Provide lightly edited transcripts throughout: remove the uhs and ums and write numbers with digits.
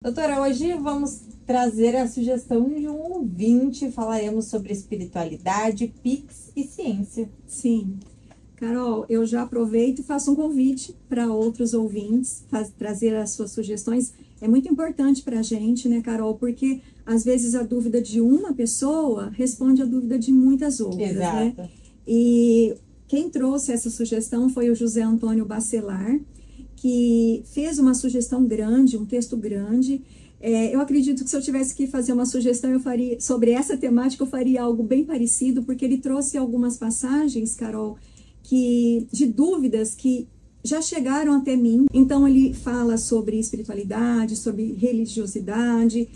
Doutora, hoje vamos trazer a sugestão de um ouvinte. Falaremos sobre espiritualidade, Pix e ciência. Sim. Carol, eu já aproveito e faço um convite para outros ouvintes, trazer as suas sugestões. É muito importante para a gente, né, Carol? Porque às vezes a dúvida de uma pessoa responde a dúvida de muitas outras, Exato. né? E quem trouxe essa sugestão foi o José Antônio Bacelar, que fez uma sugestão grande, um texto grande. Eu acredito que se eu tivesse que fazer uma sugestão, eu faria sobre essa temática, eu faria algo bem parecido, porque ele trouxe algumas passagens, Carol, de dúvidas que já chegaram até mim. Então ele fala sobre espiritualidade, sobre religiosidade,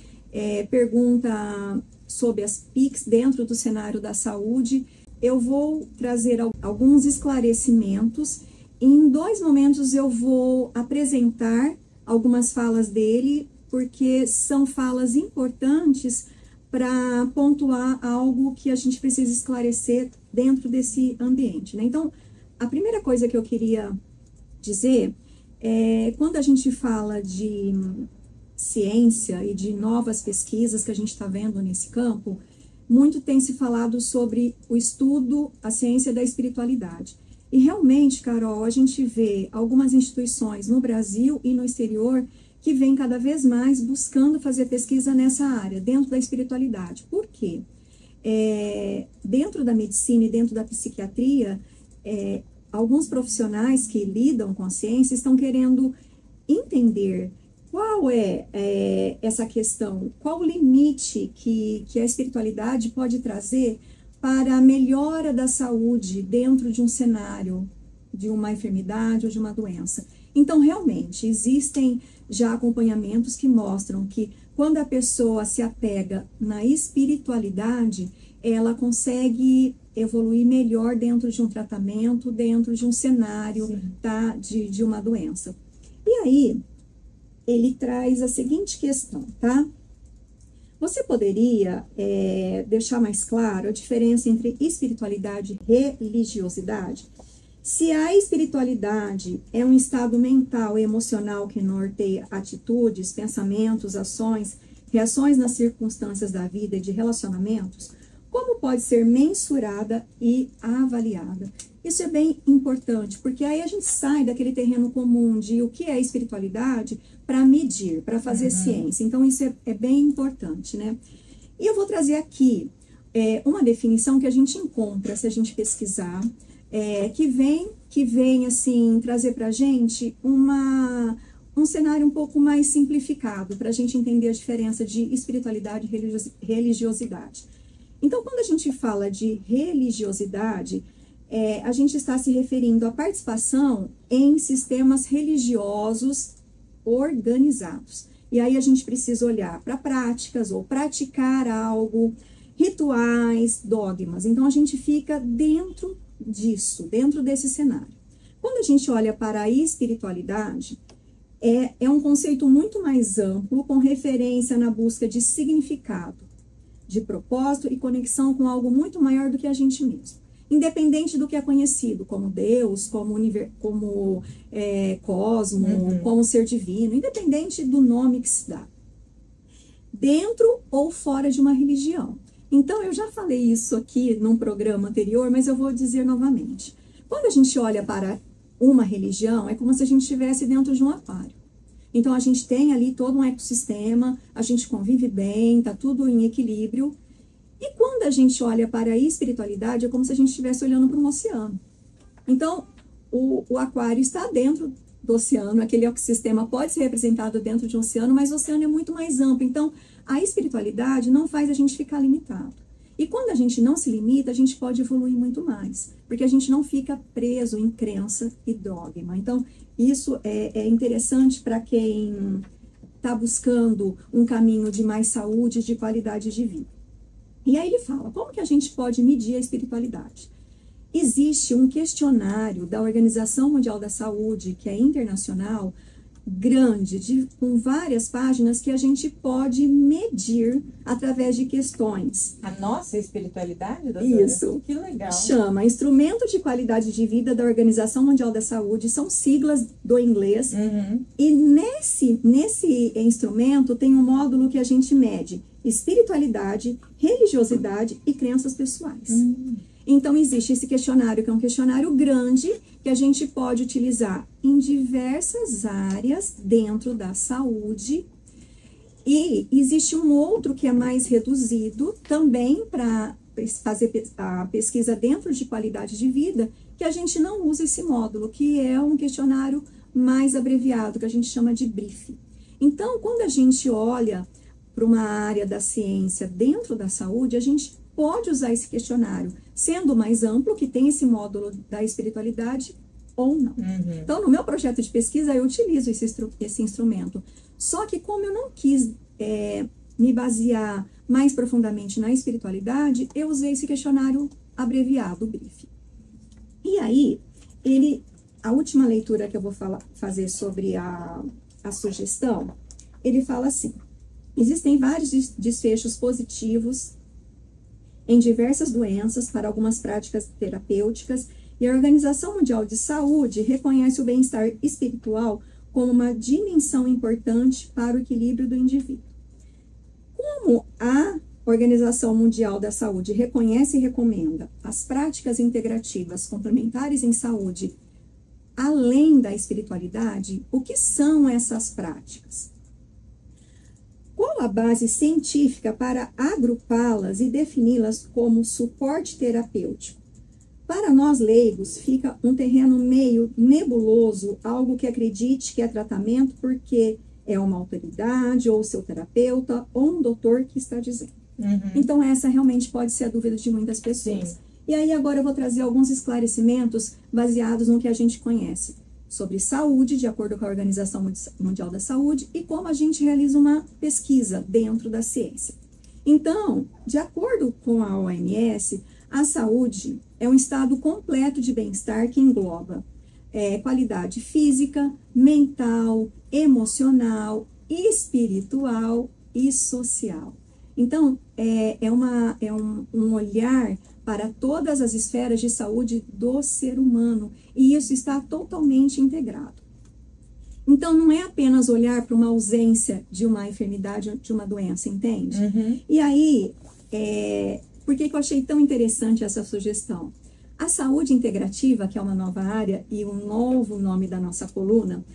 pergunta sobre as PICs dentro do cenário da saúde. Eu vou trazer alguns esclarecimentos. Em 2 momentos eu vou apresentar algumas falas dele, porque são falas importantes para pontuar algo que a gente precisa esclarecer dentro desse ambiente, né? Então, a primeira coisa que eu queria dizer é, quando a gente fala de ciência e de novas pesquisas que a gente está vendo nesse campo, muito tem se falado sobre o estudo, a ciência da espiritualidade. E realmente, Carol, a gente vê algumas instituições no Brasil e no exterior que vêm cada vez mais buscando fazer pesquisa nessa área, dentro da espiritualidade. Por quê? Dentro da medicina e dentro da psiquiatria, alguns profissionais que lidam com a ciência estão querendo entender qual essa questão, qual o limite que a espiritualidade pode trazer para a melhora da saúde dentro de um cenário de uma enfermidade ou de uma doença. Então, realmente, existem já acompanhamentos que mostram que quando a pessoa se apega na espiritualidade, ela consegue evoluir melhor dentro de um tratamento, dentro de um cenário, tá, de uma doença. E aí, ele traz a seguinte questão, tá? Você poderia deixar mais claro a diferença entre espiritualidade e religiosidade? Se a espiritualidade é um estado mental e emocional que norteia atitudes, pensamentos, ações, reações nas circunstâncias da vida e de relacionamentos, como pode ser mensurada e avaliada? Isso é bem importante, porque aí a gente sai daquele terreno comum de o que é espiritualidade para medir, para fazer ciência. Então, isso é bem importante, né? E eu vou trazer aqui uma definição que a gente encontra, se a gente pesquisar, que vem assim, trazer para a gente um cenário um pouco mais simplificado, para a gente entender a diferença de espiritualidade e religiosidade. Então, quando a gente fala de religiosidade, a gente está se referindo à participação em sistemas religiosos organizados. E aí a gente precisa olhar para práticas ou praticar algo, rituais, dogmas. Então, a gente fica dentro disso, dentro desse cenário. Quando a gente olha para a espiritualidade, é um conceito muito mais amplo, com referência na busca de significado, de propósito e conexão com algo muito maior do que a gente mesmo. Independente do que é conhecido como Deus, como cosmo, como ser divino, independente do nome que se dá. Dentro ou fora de uma religião. Então, eu já falei isso aqui num programa anterior, mas eu vou dizer novamente. Quando a gente olha para uma religião, é como se a gente estivesse dentro de um aquário. Então, a gente tem ali todo um ecossistema, a gente convive bem, tá tudo em equilíbrio. E quando a gente olha para a espiritualidade, é como se a gente estivesse olhando para um oceano. Então, o aquário está dentro do oceano, aquele ecossistema pode ser representado dentro de um oceano, mas o oceano é muito mais amplo. Então, a espiritualidade não faz a gente ficar limitado. E quando a gente não se limita, a gente pode evoluir muito mais, porque a gente não fica preso em crença e dogma. Então, isso é interessante para quem está buscando um caminho de mais saúde, de qualidade de vida. E aí ele fala, como que a gente pode medir a espiritualidade? Existe um questionário da Organização Mundial da Saúde, que é internacional, grande, com várias páginas que a gente pode medir através de questões. A nossa espiritualidade, doutora? Isso. Que legal. Chama Instrumento de Qualidade de Vida da Organização Mundial da Saúde, são siglas do inglês. E nesse instrumento tem um módulo que a gente mede espiritualidade, religiosidade e crenças pessoais. Então, existe esse questionário, que é um questionário grande, que a gente pode utilizar em diversas áreas dentro da saúde. E existe um outro que é mais reduzido, também para fazer a pesquisa dentro de qualidade de vida, que a gente não usa esse módulo, que é um questionário mais abreviado, que a gente chama de brief. Então, quando a gente olha para uma área da ciência dentro da saúde, a gente pode usar esse questionário, sendo mais amplo, que tem esse módulo da espiritualidade ou não. Então, no meu projeto de pesquisa, eu utilizo esse instrumento. Só que como eu não quis me basear mais profundamente na espiritualidade, eu usei esse questionário abreviado, o brief. E aí, a última leitura que eu vou fazer sobre a sugestão, ele fala assim: existem vários desfechos positivos em diversas doenças para algumas práticas terapêuticas, e a Organização Mundial de Saúde reconhece o bem-estar espiritual como uma dimensão importante para o equilíbrio do indivíduo. Como a Organização Mundial da Saúde reconhece e recomenda as práticas integrativas complementares em saúde, além da espiritualidade, o que são essas práticas? Qual a base científica para agrupá-las e defini-las como suporte terapêutico? Para nós leigos, fica um terreno meio nebuloso, algo que acredite que é tratamento porque é uma autoridade, ou seu terapeuta, ou um doutor que está dizendo. Então, essa realmente pode ser a dúvida de muitas pessoas. Sim. E aí, agora eu vou trazer alguns esclarecimentos baseados no que a gente conhece sobre saúde, de acordo com a Organização Mundial da Saúde, e como a gente realiza uma pesquisa dentro da ciência. Então, de acordo com a OMS, a saúde é um estado completo de bem-estar que engloba qualidade física, mental, emocional, espiritual e social. Então, é um olhar para todas as esferas de saúde do ser humano, e isso está totalmente integrado. Então, não é apenas olhar para uma ausência de uma enfermidade, de uma doença, entende? E aí, por que eu achei tão interessante essa sugestão? A saúde integrativa, que é uma nova área e um novo nome da nossa coluna,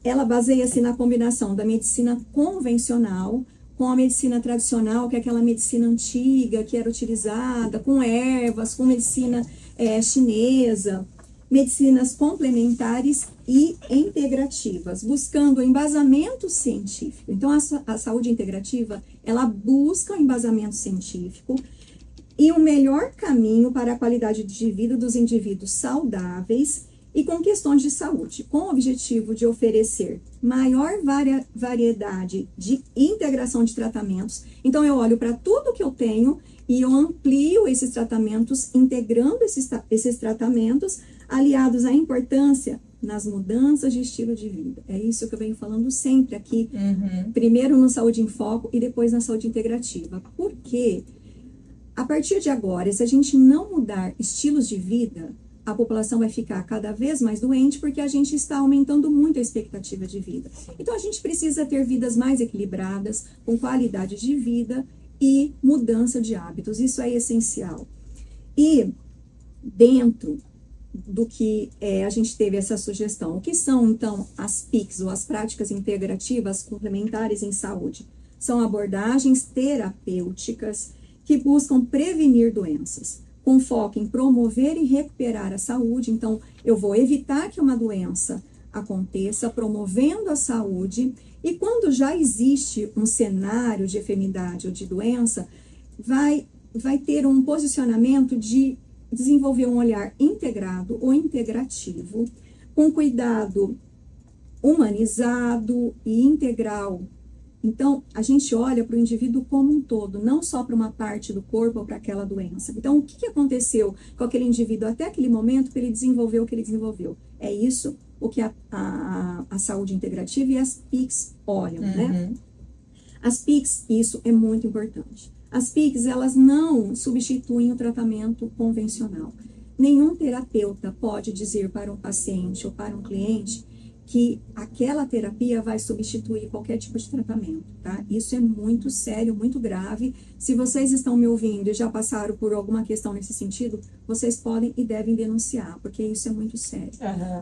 ela baseia-se na combinação da medicina convencional com a medicina tradicional, que é aquela medicina antiga que era utilizada, com ervas, com medicina chinesa, medicinas complementares e integrativas, buscando o embasamento científico. Então, a saúde integrativa, ela busca o embasamento científico e o melhor caminho para a qualidade de vida dos indivíduos saudáveis e com questões de saúde, com o objetivo de oferecer maior variedade de integração de tratamentos. Então, eu olho para tudo que eu tenho e eu amplio esses tratamentos, integrando esses tratamentos, aliados à importância nas mudanças de estilo de vida. É isso que eu venho falando sempre aqui, primeiro no Saúde em Foco e depois na Saúde Integrativa. Porque, a partir de agora, se a gente não mudar estilos de vida, a população vai ficar cada vez mais doente porque a gente está aumentando muito a expectativa de vida. Então, a gente precisa ter vidas mais equilibradas, com qualidade de vida e mudança de hábitos. Isso é essencial. E dentro do que a gente teve essa sugestão, o que são, então, as PICs, ou as práticas integrativas complementares em saúde? São abordagens terapêuticas que buscam prevenir doenças, com foco em promover e recuperar a saúde. Então, eu vou evitar que uma doença aconteça, promovendo a saúde, e quando já existe um cenário de enfermidade ou de doença, vai ter um posicionamento de desenvolver um olhar integrado ou integrativo, com cuidado humanizado e integral. Então, a gente olha para o indivíduo como um todo, não só para uma parte do corpo ou para aquela doença. Então, o que aconteceu com aquele indivíduo até aquele momento para ele desenvolver o que ele desenvolveu? É isso o que a saúde integrativa e as PICs olham, né? As PICs, isso é muito importante. As PICs, elas não substituem o tratamento convencional. Nenhum terapeuta pode dizer para um paciente ou para um cliente que aquela terapia vai substituir qualquer tipo de tratamento, tá? Isso é muito sério, muito grave. Se vocês estão me ouvindo e já passaram por alguma questão nesse sentido, vocês podem e devem denunciar, porque isso é muito sério.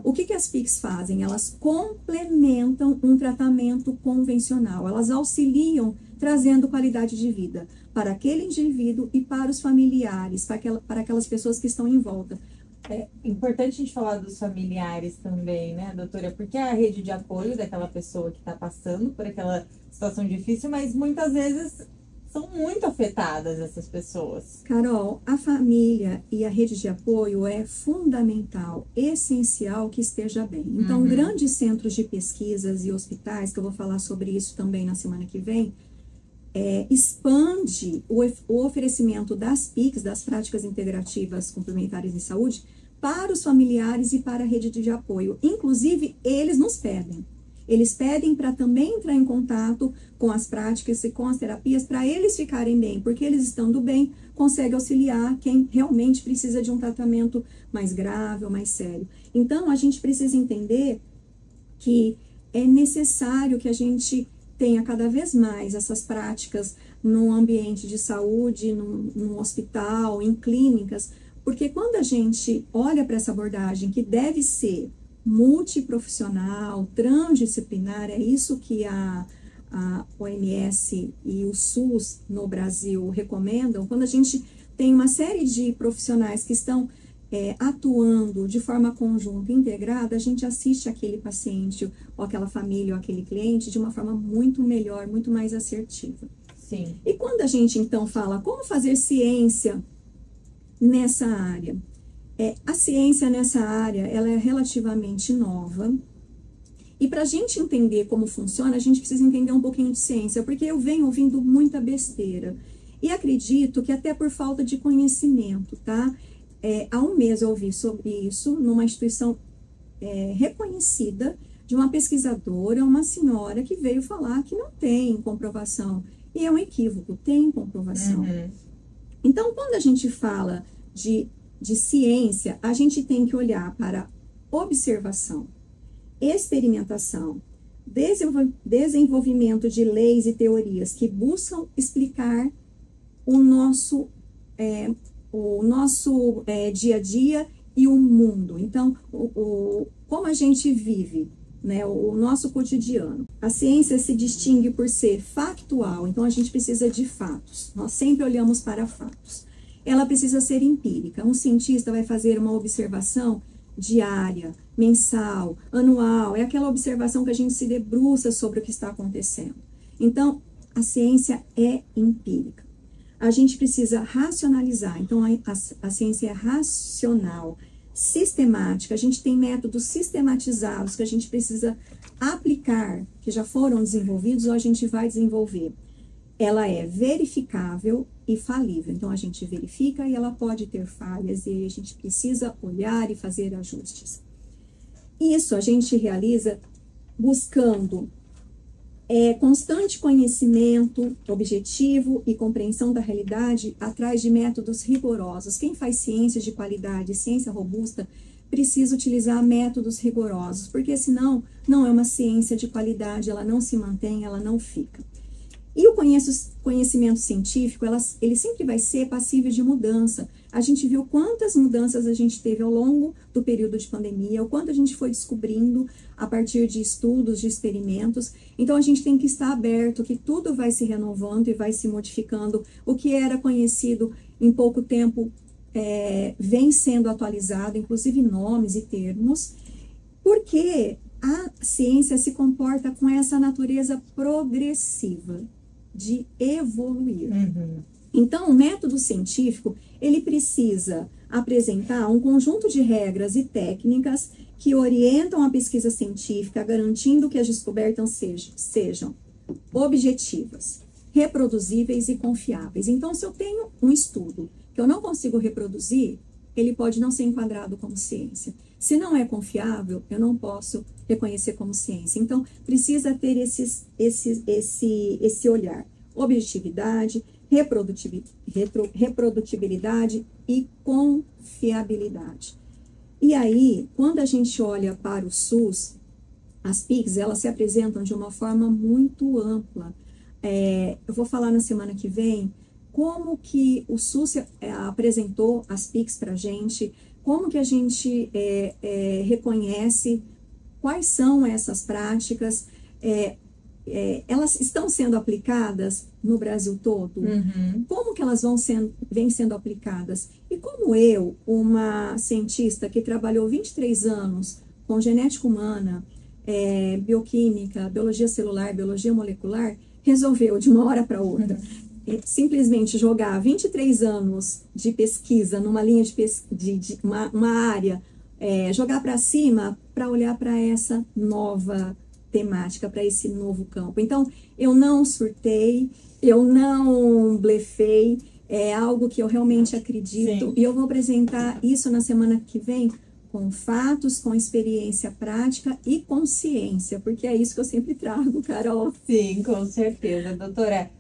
O que as PICs fazem? Elas complementam um tratamento convencional. Elas auxiliam trazendo qualidade de vida para aquele indivíduo e para os familiares, para aquelas pessoas que estão em volta. É importante a gente falar dos familiares também, né, doutora? Porque é a rede de apoio daquela pessoa que está passando por aquela situação difícil, mas muitas vezes são muito afetadas essas pessoas. Carol, a família e a rede de apoio é fundamental, essencial que esteja bem. Então, grandes centros de pesquisas e hospitais, que eu vou falar sobre isso também na semana que vem, expande o oferecimento das PICs, das práticas integrativas complementares em saúde, para os familiares e para a rede de apoio. Inclusive, eles nos pedem. Eles pedem para também entrar em contato com as práticas e com as terapias, para eles ficarem bem, porque eles estando bem, conseguem auxiliar quem realmente precisa de um tratamento mais grave ou mais sério. Então, a gente precisa entender que é necessário que a gente tenha cada vez mais essas práticas no ambiente de saúde, no hospital, em clínicas, porque quando a gente olha para essa abordagem que deve ser multiprofissional, transdisciplinar, é isso que a OMS e o SUS no Brasil recomendam, quando a gente tem uma série de profissionais que estão atuando de forma conjunta, integrada, a gente assiste aquele paciente, ou aquela família, ou aquele cliente de uma forma muito melhor, muito mais assertiva. Sim. E quando a gente, então, fala como fazer ciência nessa área, a ciência nessa área, ela é relativamente nova, e para a gente entender como funciona, a gente precisa entender um pouquinho de ciência, porque eu venho ouvindo muita besteira, e acredito que até por falta de conhecimento, tá? Há um mês eu ouvi sobre isso numa instituição reconhecida de uma pesquisadora, uma senhora que veio falar que não tem comprovação. E é um equívoco, tem comprovação. Então, quando a gente fala de ciência, a gente tem que olhar para observação, experimentação, desenvolvimento de leis e teorias que buscam explicar o nosso dia a dia e o mundo. Então, como a gente vive, né, o nosso cotidiano. A ciência se distingue por ser factual, então a gente precisa de fatos. Nós sempre olhamos para fatos. Ela precisa ser empírica. Um cientista vai fazer uma observação diária, mensal, anual. É aquela observação que a gente se debruça sobre o que está acontecendo. Então, a ciência é empírica. A gente precisa racionalizar, então a ciência é racional, sistemática, a gente tem métodos sistematizados que a gente precisa aplicar, que já foram desenvolvidos ou a gente vai desenvolver. Ela é verificável e falível, então a gente verifica e ela pode ter falhas e a gente precisa olhar e fazer ajustes. Isso a gente realiza buscando constante conhecimento objetivo e compreensão da realidade atrás de métodos rigorosos. Quem faz ciência de qualidade, ciência robusta, precisa utilizar métodos rigorosos, porque senão não é uma ciência de qualidade, ela não se mantém, ela não fica. E o conhecimento científico, ele sempre vai ser passível de mudança. A gente viu quantas mudanças a gente teve ao longo do período de pandemia, o quanto a gente foi descobrindo a partir de estudos, de experimentos. Então, a gente tem que estar aberto, que tudo vai se renovando e vai se modificando. O que era conhecido em pouco tempo vem sendo atualizado, inclusive nomes e termos, porque a ciência se comporta com essa natureza progressiva de evoluir. Então, o método científico, ele precisa apresentar um conjunto de regras e técnicas que orientam a pesquisa científica, garantindo que as descobertas sejam objetivas, reproduzíveis e confiáveis. Então, se eu tenho um estudo que eu não consigo reproduzir, ele pode não ser enquadrado como ciência. Se não é confiável, eu não posso reconhecer como ciência. Então, precisa ter esse olhar. Objetividade, reprodutibilidade e confiabilidade. E aí, quando a gente olha para o SUS, as PICs, elas se apresentam de uma forma muito ampla. Eu vou falar na semana que vem como que o SUS apresentou as PICs para a gente, como que a gente reconhece quais são essas práticas, elas estão sendo aplicadas no Brasil todo? Uhum. Como que elas vêm sendo aplicadas? E como eu, uma cientista que trabalhou 23 anos com genética humana, bioquímica, biologia celular, biologia molecular, resolveu de uma hora para outra simplesmente jogar 23 anos de pesquisa numa linha de uma área, jogar para cima para olhar para essa nova temática, para esse novo campo. Então, eu não surtei, eu não blefei, é algo que eu realmente acredito. Sim. E eu vou apresentar isso na semana que vem com fatos, com experiência prática e com ciência, porque é isso que eu sempre trago, Carol. Sim, com certeza, doutora.